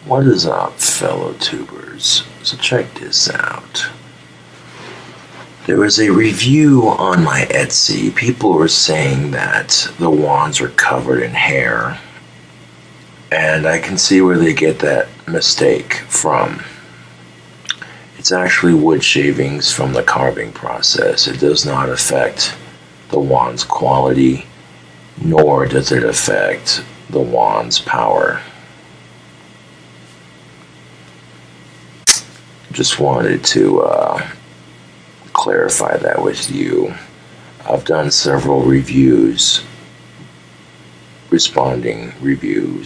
What is up, fellow tubers? So check this out. There was a review on my Etsy. People were saying that the wands are covered in hair. And I can see where they get that mistake from. It's actually wood shavings from the carving process. It does not affect the wand's quality, nor does it affect the wand's power. Just wanted to clarify that with you. I've done several reviews, review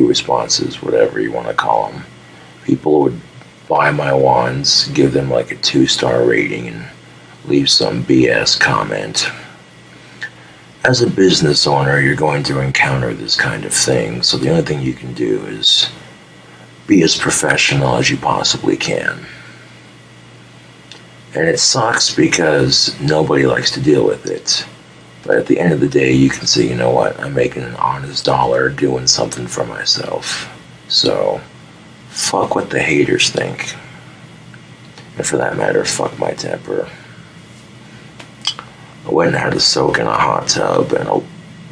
responses, whatever you want to call them. People would buy my wands, give them like a 2-star rating, and leave some BS comment. As a business owner, you're going to encounter this kind of thing, so the only thing you can do is be as professional as you possibly can. And it sucks because nobody likes to deal with it. But at the end of the day, you can say, you know what, I'm making an honest dollar doing something for myself. So, fuck what the haters think. And for that matter, fuck my temper. I went and had a soak in a hot tub and I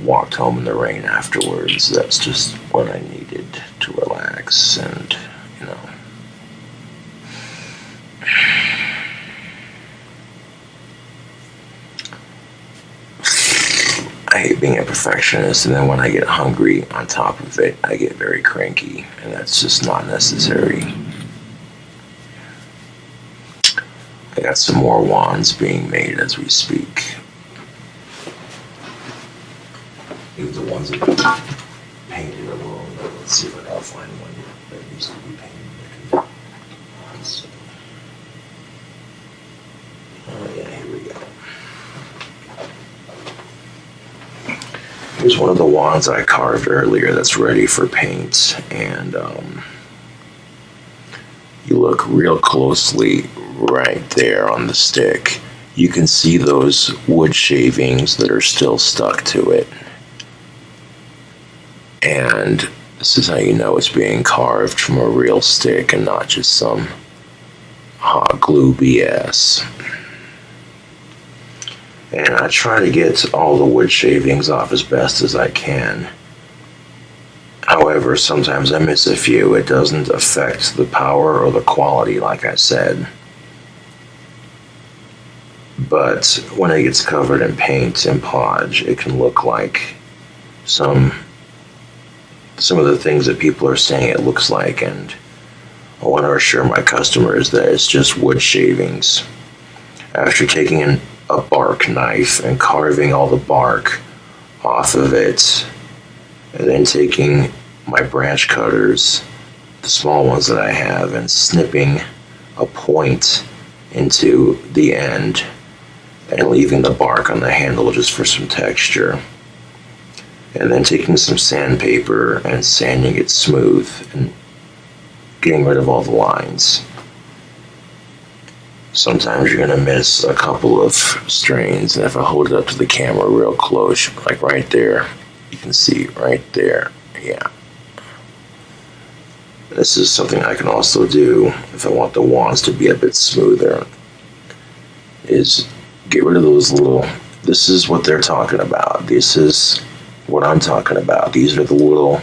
walked home in the rain afterwards. That's just what I needed to relax and, you know. I hate being a perfectionist, and then when I get hungry on top of it, I get very cranky, and that's just not necessary. I got some more wands being made as we speak. These are the ones that are painted alone, but let's see if I can find one that needs to be painted. Oh yeah, here we go. Here's one of the wands I carved earlier that's ready for paint, and you look real closely right there on the stick. You can see those wood shavings that are still stuck to it. And this is how you know it's being carved from a real stick and not just some hot glue BS. And I try to get all the wood shavings off as best as I can. However, sometimes I miss a few. It doesn't affect the power or the quality, like I said. But when it gets covered in paint and podge, it can look like some of the things that people are saying it looks like, and I want to assure my customers that it's just wood shavings. After taking a bark knife and carving all the bark off of it, and then taking my branch cutters, the small ones that I have, and snipping a point into the end and leaving the bark on the handle just for some texture, and then taking some sandpaper and sanding it smooth and getting rid of all the lines. Sometimes you're gonna miss a couple of strains, and if I hold it up to the camera real close, like right there, you can see right there, yeah. This is something I can also do if I want the wands to be a bit smoother, is get rid of those little, this is what they're talking about. This is what I'm talking about. These are the little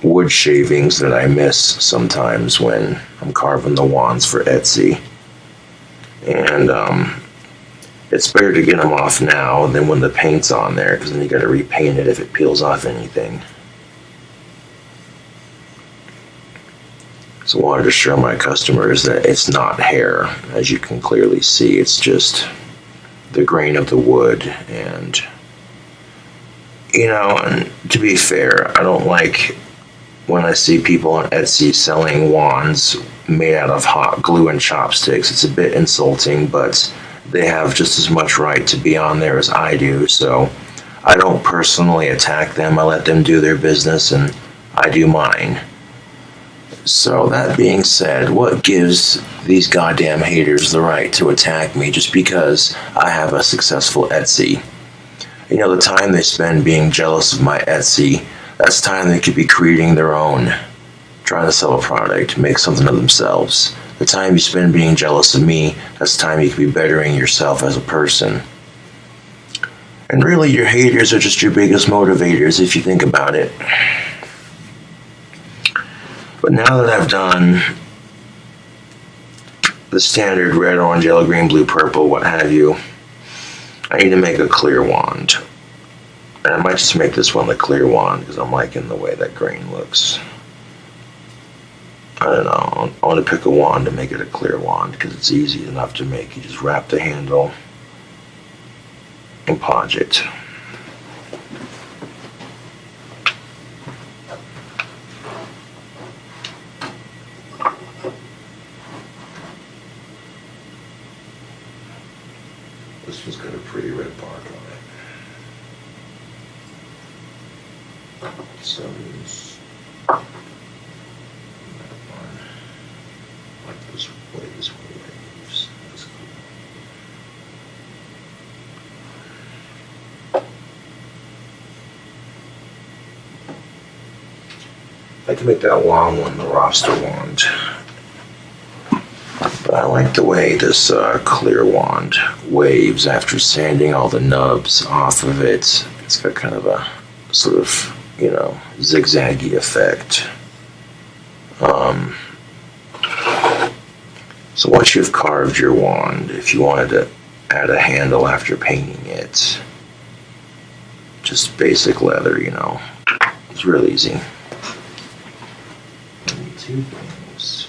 wood shavings that I miss sometimes when I'm carving the wands for Etsy. And it's better to get them off now than when the paint's on there, because then you gotta repaint it if it peels off anything. So I wanted to show my customers that it's not hair. As you can clearly see, it's just the grain of the wood. And, you know, and to be fair, I don't like when I see people on Etsy selling wands made out of hot glue and chopsticks. It's a bit insulting, but they have just as much right to be on there as I do. So I don't personally attack them. I let them do their business and I do mine. So that being said, what gives these goddamn haters the right to attack me just because I have a successful Etsy? You know, the time they spend being jealous of my Etsy, That's time they could be creating their own, trying to sell a product, make something of themselves. The time you spend being jealous of me, that's time you could be bettering yourself as a person. And really, your haters are just your biggest motivators if you think about it. But now that I've done the standard red, orange, yellow, green, blue, purple, what have you, I need to make a clear wand. And I might just make this one the clear wand because I'm liking the way that green looks. I don't know, I want to pick a wand to make it a clear wand because it's easy enough to make. You just wrap the handle and podge it. This one's got a pretty red bark on it. So like this way waves. That's cool. I can make that long one the roster wand. But I like the way this clear wand waves after sanding all the nubs off of it. It's got kind of a sort of, zigzaggy effect. So once you've carved your wand, if you wanted to add a handle after painting it, just basic leather, it's real easy. I need two things.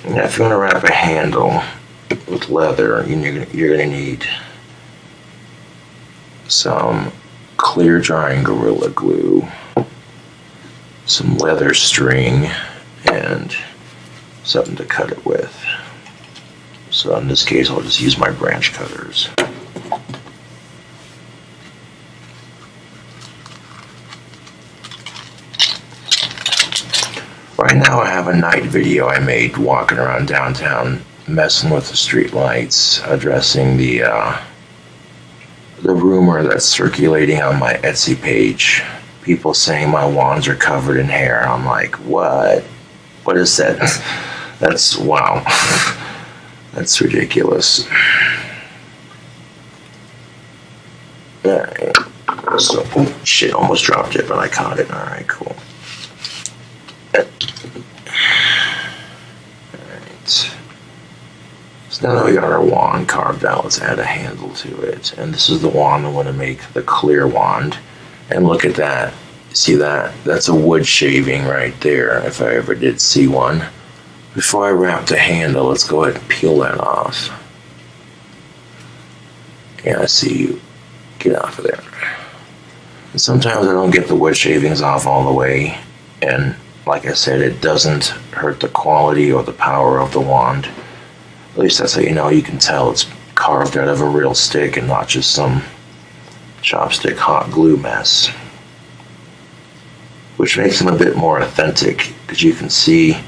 Now, if you want to wrap a handle with leather, you're going to need some clear drying Gorilla Glue, some leather string, and something to cut it with. So in this case, I'll just use my branch cutters. Right now I have a night video I made walking around downtown, messing with the street lights, addressing the rumor that's circulating on my Etsy page. People saying my wands are covered in hair. I'm like, what? What is that? That's, wow. That's ridiculous. Alright. So, oh, shit, almost dropped it, but I caught it. Alright, cool. Now that we got our wand carved out, let's add a handle to it. And this is the wand I want to make, the clear wand. And look at that. See that? That's a wood shaving right there, if I ever did see one. Before I wrap the handle, let's go ahead and peel that off. Yeah, I see you. Get off of there. And sometimes I don't get the wood shavings off all the way. And like I said, it doesn't hurt the quality or the power of the wand. At least that's how you can tell it's carved out of a real stick and not just some chopstick hot glue mess. Which makes them a bit more authentic, because you can see,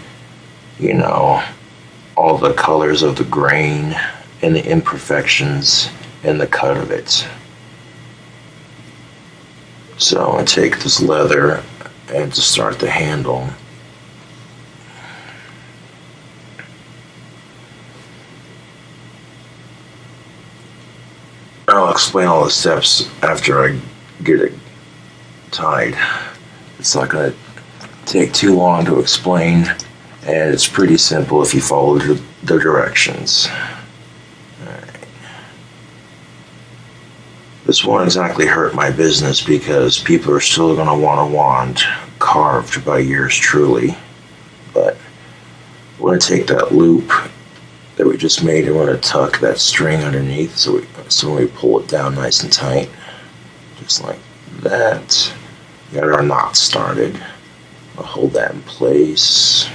all the colors of the grain and the imperfections in the cut of it. So I take this leather and to start the handle, I'll explain all the steps after I get it tied. It's not going to take too long to explain, and it's pretty simple if you follow the directions. Alright. This won't exactly hurt my business because people are still going to want a wand carved by yours truly. But we're going to take that loop that we just made and we're going to tuck that string underneath so when we pull it down nice and tight, just like that. We got our knot started. I'll hold that in place.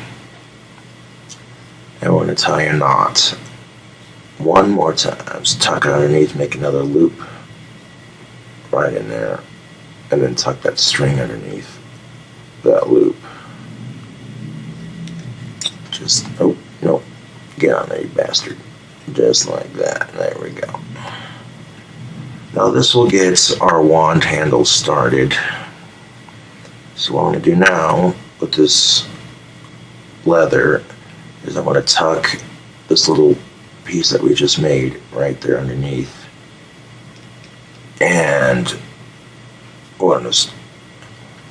And we're going to tie a knot one more time. Just tuck it underneath, make another loop right in there, and then tuck that string underneath. Just, oh, no. Get on there, you bastard. Just like that. There we go. Now this will get our wand handle started. So what I'm going to do now with this leather is I'm going to tuck this little piece that we just made right there underneath. And we're going to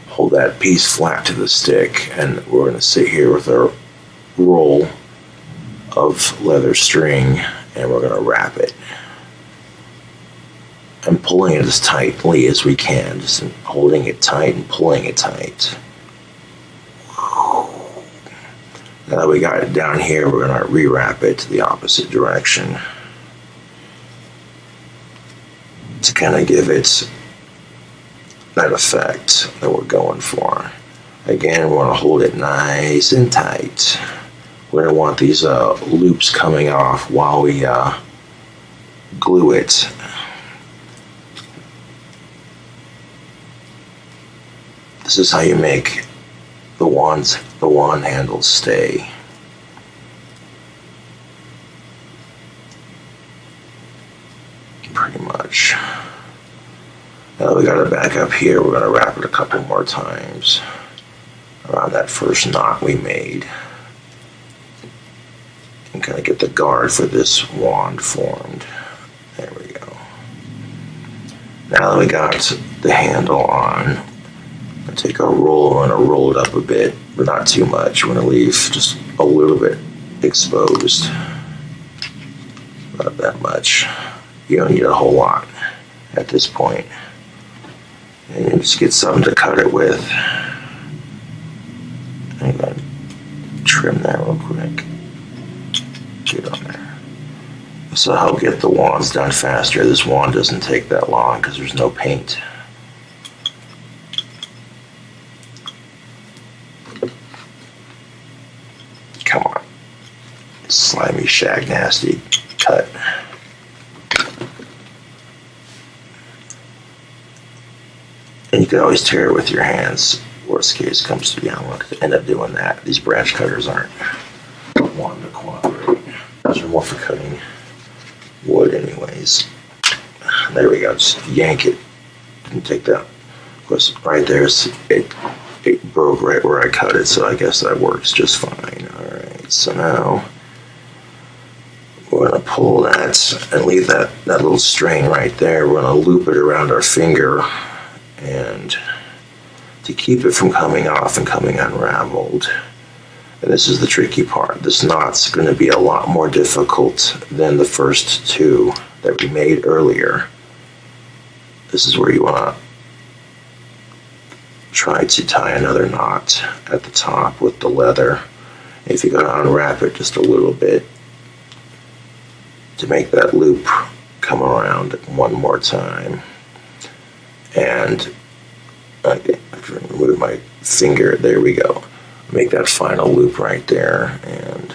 hold that piece flat to the stick, and we're going to sit here with our roll of leather string, and we're going to wrap it. I'm pulling it as tightly as we can, just holding it tight and pulling it tight. Now that we got it down here, we're going to rewrap it to the opposite direction to kind of give it that effect that we're going for. Again, we want to hold it nice and tight. We don't want these loops coming off while we glue it. This is how you make the wand handles stay. Pretty much. Now that we got it back up here, we're going to wrap it a couple more times around that first knot we made. And kind of get the guard for this wand formed. There we go. Now that we got the handle on, take our roll, we're going to roll it up a bit, but not too much. We're going to leave just a little bit exposed. Not that much. You don't need a whole lot at this point. And you just get something to cut it with. I'm going to trim that real quick. Get on there. This will help get the wands done faster. This wand doesn't take that long because there's no paint. Come on. Slimy, shag, nasty cut. And you can always tear it with your hands. Worst case comes to be, I'm going to end up doing that. These branch cutters aren't wanting to cooperate. Those are more for cutting wood anyways. There we go. Just yank it. Didn't take that. Of course, right there, it broke right where I cut it, so I guess that works just fine. Alright, so now we're going to pull that and leave that little string right there. We're going to loop it around our finger, and to keep it from coming off and coming unraveled. And this is the tricky part. This knot's going to be a lot more difficult than the first two that we made earlier. This is where you want to try to tie another knot at the top with the leather. If you're going to unwrap it just a little bit to make that loop come around one more time. And okay, I can remove my finger. There we go. Make that final loop right there and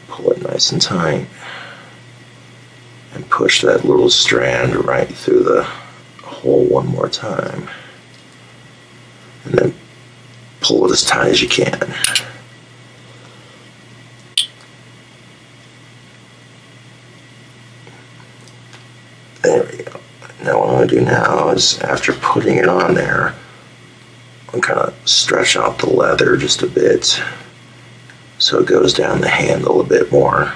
pull it nice and tight. And push that little strand right through the hole one more time. And then pull it as tight as you can. There we go. Now what I'm going to do now is, after putting it on there, I'm kind of stretch out the leather just a bit so it goes down the handle a bit more.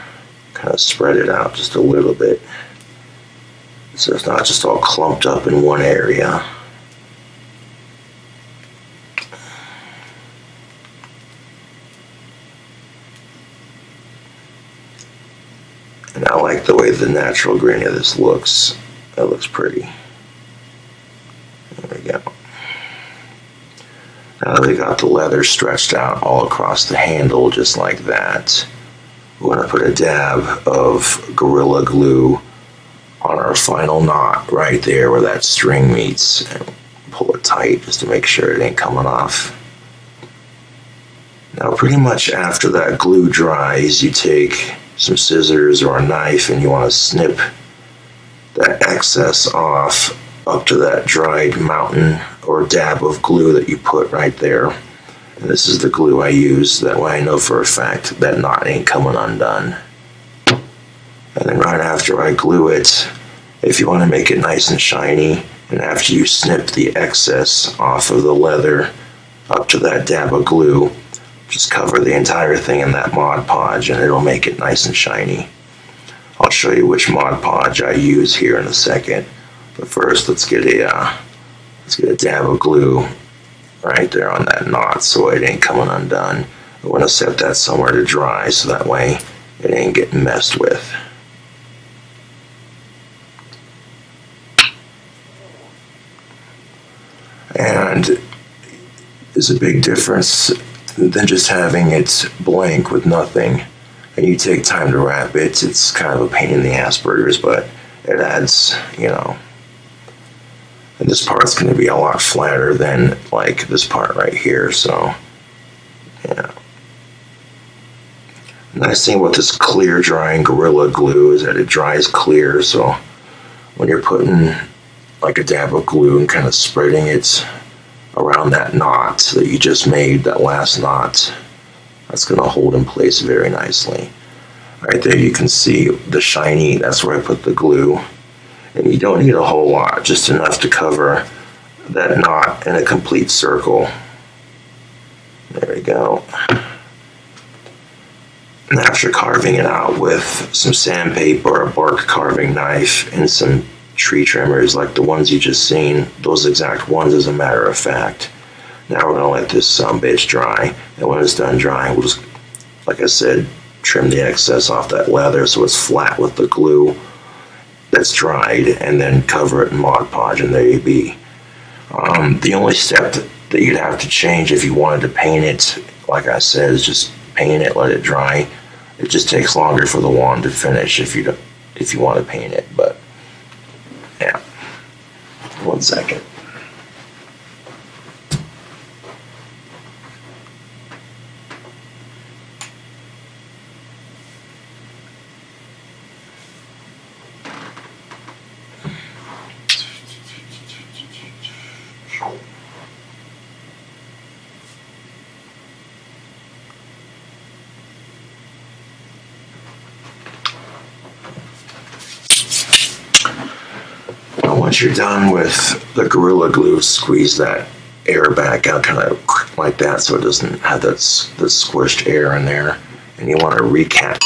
Kind of spread it out just a little bit so it's not just all clumped up in one area. And I like the way the natural grain of this looks. That looks pretty. There we go. Now that we got the leather stretched out all across the handle just like that, we're going to put a dab of Gorilla Glue on our final knot right there where that string meets, and pull it tight just to make sure it ain't coming off. Now pretty much after that glue dries, you take some scissors or a knife and you want to snip that excess off up to that dried mountain or dab of glue that you put right there. And this is the glue I use, that way I know for a fact that knot ain't coming undone. And then right after I glue it, if you want to make it nice and shiny, and after you snip the excess off of the leather up to that dab of glue, just cover the entire thing in that Mod Podge and it'll make it nice and shiny. I'll show you which Mod Podge I use here in a second. But first, let's get a dab of glue right there on that knot so it ain't coming undone. I want to set that somewhere to dry so that way it ain't getting messed with. And there's a big difference than just having it blank with nothing. And you take time to wrap it. It's kind of a pain in the ass burgers, but it adds, you know. And this part's going to be a lot flatter than like this part right here, so yeah. The nice thing with this clear drying Gorilla Glue is that it dries clear, so when you're putting like a dab of glue and kind of spreading it around that knot that you just made, that last knot, that's going to hold in place very nicely. Right there you can see the shiny, that's where I put the glue. And you don't need a whole lot, just enough to cover that knot in a complete circle. There we go. And after carving it out with some sandpaper, a bark carving knife, and some tree trimmers like the ones you just seen, those exact ones as a matter of fact. Now we're going to let this bitch dry, and when it's done drying, we'll just, like I said, trim the excess off that leather so it's flat with the glue that's dried, and then cover it in Mod Podge, and there you be. The only step that you'd have to change if you wanted to paint it, like I said, is just paint it, let it dry. It just takes longer for the wand to finish if you want to paint it, but yeah. 1 second. Once you're done with the Gorilla Glue, squeeze that air back out kind of like that so it doesn't have that squished air in there. And you want to recap.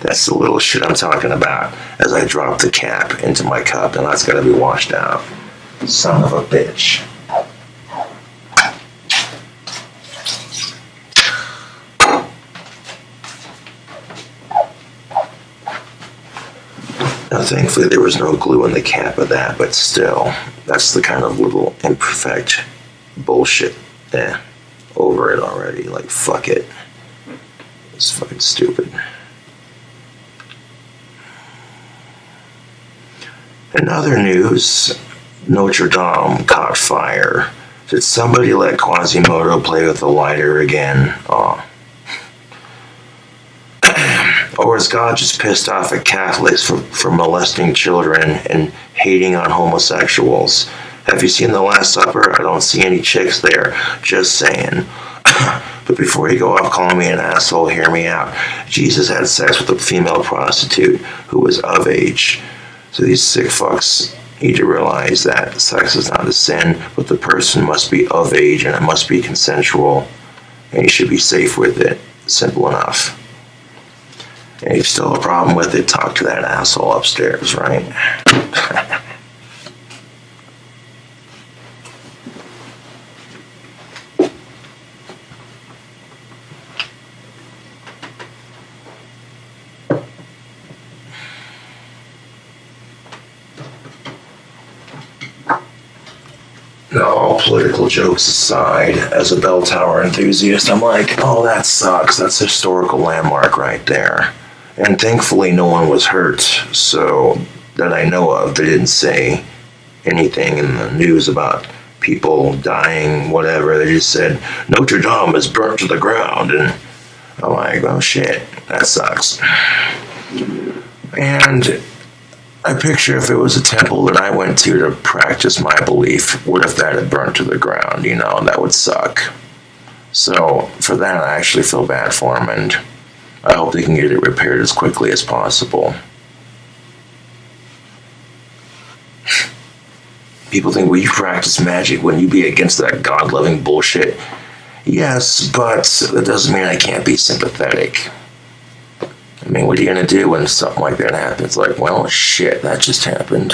That's the little shit I'm talking about as I drop the cap into my cup, and that's got to be washed out. Son of a bitch. Now, thankfully, there was no glue in the cap of that, but still, that's the kind of little imperfect bullshit. Over it already. Like, fuck it. It's fucking stupid. In other news, Notre Dame caught fire. Did somebody let Quasimodo play with the lighter again? Oh. Or is God just pissed off at Catholics for molesting children and hating on homosexuals? Have you seen The Last Supper? I don't see any chicks there. Just saying. But before you go off calling me an asshole, hear me out. Jesus had sex with a female prostitute who was of age. So these sick fucks need to realize that sex is not a sin, but the person must be of age and it must be consensual, and you should be safe with it. Simple enough. And if you still have a problem with it, talk to that asshole upstairs, right? Now, all political jokes aside, as a bell tower enthusiast, I'm like, oh, that sucks. That's a historical landmark right there. And thankfully, no one was hurt, so that I know of. They didn't say anything in the news about people dying, whatever. They just said, Notre Dame is burnt to the ground. And I'm like, oh, shit, that sucks. And I picture if it was a temple that I went to practice my belief, what if that had burnt to the ground, you know? That would suck. So, for that, I actually feel bad for them, and I hope they can get it repaired as quickly as possible. People think, well, you practice magic, wouldn't you be against that God-loving bullshit? Yes, but that doesn't mean I can't be sympathetic. I mean, what are you going to do when something like that happens? Like, well, shit, that just happened.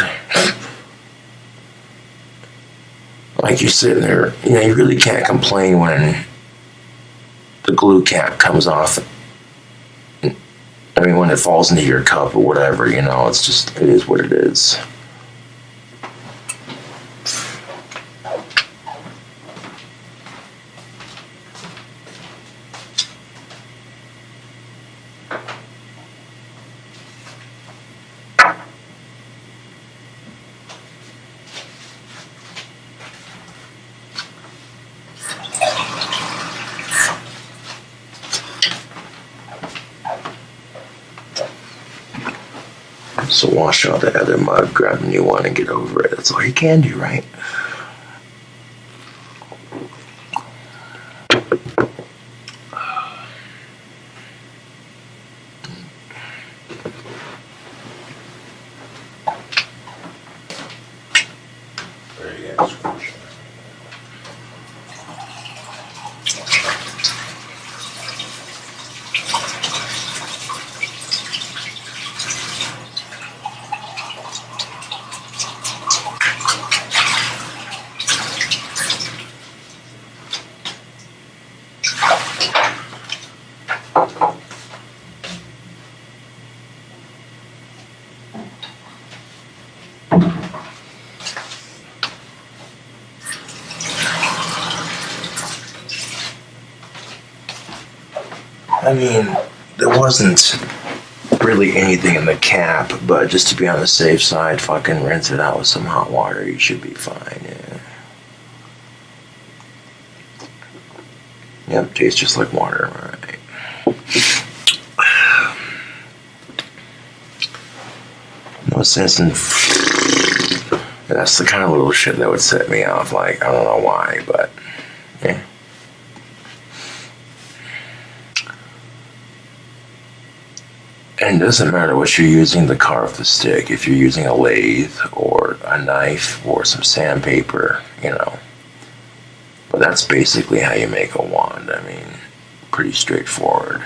Like, you're sitting there, you know, you really can't complain when the glue cap comes off. I mean, when it falls into your cup or whatever, you know, it's just, it is what it is. So wash out the other mug, grab a new one, and get over it. That's all you can do, right? I mean, there wasn't really anything in the cap, but just to be on the safe side, fucking rinse it out with some hot water. You should be fine, yeah. Yep, tastes just like water, right? No sense in... That's the kind of little shit that would set me off, like, I don't know why, but, yeah. And it doesn't matter what you're using to carve the stick. If you're using a lathe or a knife or some sandpaper, you know. But that's basically how you make a wand. I mean, pretty straightforward.